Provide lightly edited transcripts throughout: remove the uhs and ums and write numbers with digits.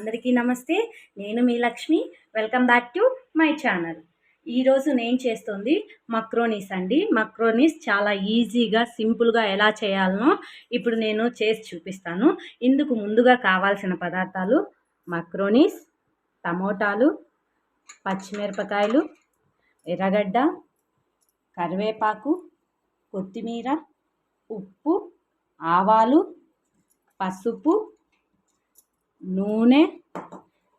అందరికీ నమస్తే. నేను మీ Lakshmi. Welcome back to my channel. ఈరోజు నేను చేస్తుంది మక్రోనీస్ అండి. మక్రోనీస్ చాలా ఈజీగా సింపుల్గా ఎలా చేయాలనో ఇప్పుడు నేను చేసి చూపిస్తాను. ఇందుకు ముందుగా కావాల్సిన పదార్థాలు మక్రోనీస్, టమోటాలు, పచ్చిమిరపకాయలు, ఎర్రగడ్డ, కరివేపాకు, కొత్తిమీర, ఉప్పు, ఆవాలు, పసుపు, నూనె,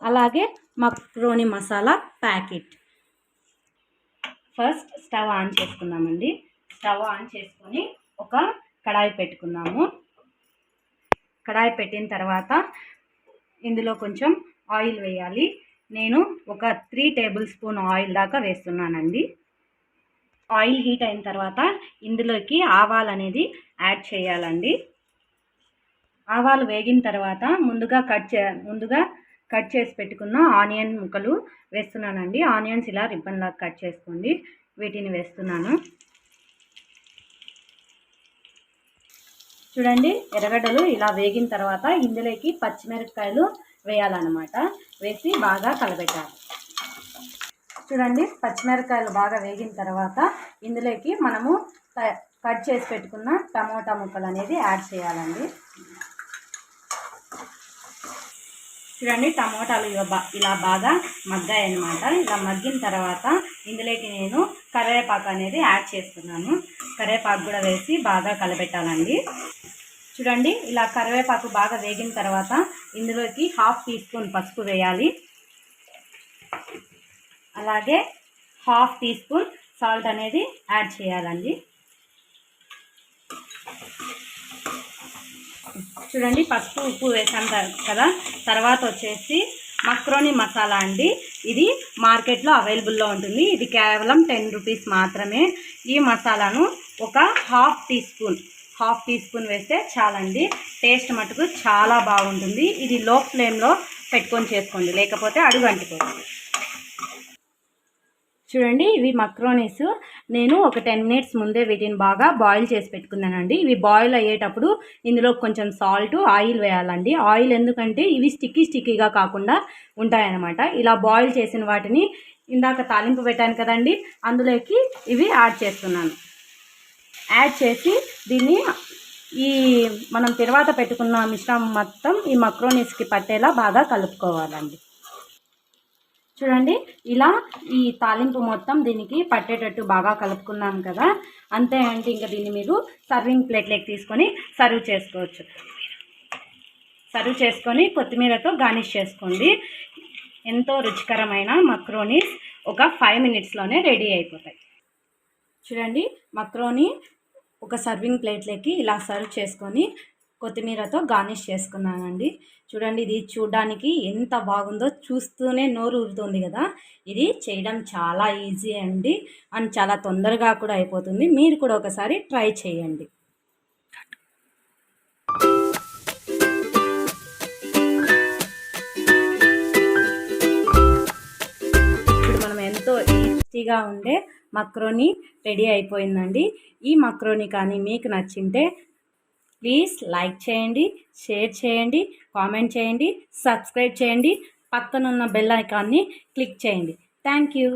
అలాగే macaroni masala packet. First stove on చేసుకుందామండి. స్టవ్ ఆన్ చేసుకొని ఒక కడాయి పెట్టుకుందాము. కడాయి పెట్టిన తర్వాత ఇందులో కొంచెం ఆయిల్ వేయాలి. నేను ఒక 3 టేబుల్ స్పూన్ ఆయిల్ దాకా వేస్తున్నానండి. ఆయిల్ హీట్ అయిన తర్వాత ఇందులోకి ఆవాలు అనేది యాడ్ చేయాలండి. ఆవాలు వేగిన తర్వాత ముందుగా కట్ చేసి పెట్టుకున్న ఆనియన్ ముక్కలు వేస్తున్నానండి. ఆనియన్స్ ఇలా రిబ్బన్ లాగా కట్ చేసుకోండి. వీటిని వేస్తున్నాను. చూడండి, ఎర్రగడ్డలు ఇలా వేగిన తర్వాత ఇందులోకి పచ్చిమిరపకాయలు వేయాలన్నమాట. వేసి బాగా కలబెట్టాలి. చూడండి, పచ్చిమిరపకాయలు బాగా వేగిన తర్వాత ఇందులోకి మనము కట్ చేసి పెట్టుకున్న టమోటా ముక్కలు అనేది యాడ్ చేయాలండి. చూడండి, టమోటాలు ఇలా బాగా మగ్గాయి అన్నమాట. ఇలా మగ్గిన తర్వాత ఇందులోకి నేను కరివేపాకు అనేది యాడ్ చేస్తున్నాను. కరివేపాకు కూడా వేసి బాగా కలబెట్టాలండి. చూడండి, ఇలా కరివేపాకు బాగా వేగిన తర్వాత ఇందులోకి 1/2 టీ స్పూన్ పసుపు వేయాలి. అలాగే 1/2 టీ స్పూన్ సాల్ట్ అనేది యాడ్ చేయాలండి. చూడండి, పసుపు ఉప్పు వేసాం కదా. తర్వాత వచ్చేసి మక్రోని మసాలా అండి. ఇది మార్కెట్లో అవైలబుల్లో ఉంటుంది. ఇది కేవలం 10 రూపీస్ మాత్రమే. ఈ మసాలాను ఒక 1/2 టీ స్పూన్ వేస్తే చాలండి. టేస్ట్ మటుకు చాలా బాగుంటుంది. ఇది లో ఫ్లేమ్లో పెట్టుకొని చేసుకోండి, లేకపోతే అడుగు అంటుకోండి. చూడండి, ఇవి మక్రోనీస్. నేను ఒక 10 మినిట్స్ ముందే వీటిని బాగా బాయిల్ చేసి పెట్టుకున్నానండి. ఇవి బాయిల్ అయ్యేటప్పుడు ఇందులో కొంచెం సాల్ట్, ఆయిల్ వేయాలండి. ఆయిల్ ఎందుకంటే ఇవి స్టిక్కీగా కాకుండా ఉంటాయన్నమాట. ఇలా బాయిల్ చేసిన వాటిని ఇందాక తాలింపు పెట్టాను కదండి, అందులోకి ఇవి యాడ్ చేస్తున్నాను. యాడ్ చేసి దీన్ని మనం తర్వాత పెట్టుకున్న మిశ్రమం మొత్తం ఈ మక్రోనీస్కి పట్టేలా బాగా కలుపుకోవాలండి. చూడండి, ఇలా ఈ తాలింపు మొత్తం దీనికి పట్టేటట్టు బాగా కలుపుకున్నాం కదా. అంతే అంటే ఇంకా దీన్ని మీరు సర్వింగ్ ప్లేట్లోకి తీసుకొని సర్వ్ చేసుకోవచ్చు. సర్వ్ చేసుకొని కొత్తిమీరతో గార్నిష్ చేసుకోండి. ఎంతో రుచికరమైన మక్రోనీస్ ఒక 5 మినిట్స్లోనే రెడీ అయిపోతాయి. చూడండి, మక్రోనీ ఒక సర్వింగ్ ప్లేట్లోకి ఇలా సర్వ్ చేసుకొని కొత్తిమీరతో గార్నిష్ చేసుకున్నానండి. చూడండి, ఇది చూడడానికి ఎంత బాగుందో, చూస్తూనే నోరు ఊరుతుంది కదా. ఇది చేయడం చాలా ఈజీ అండి, అండ్ చాలా తొందరగా కూడా అయిపోతుంది. మీరు కూడా ఒకసారి ట్రై చేయండి. ఇప్పుడు మనం ఎంతో ఈజీగా ఉండే మక్రోనీ రెడీ అయిపోయిందండి. ఈ మక్రోనీ కానీ మీకు నచ్చింటే ప్లీజ్ లైక్ చేయండి, షేర్ చేయండి, కామెంట్ చేయండి, సబ్స్క్రైబ్ చేయండి, పక్కనున్న బెల్ ఐకాన్ని క్లిక్ చేయండి. Thank you.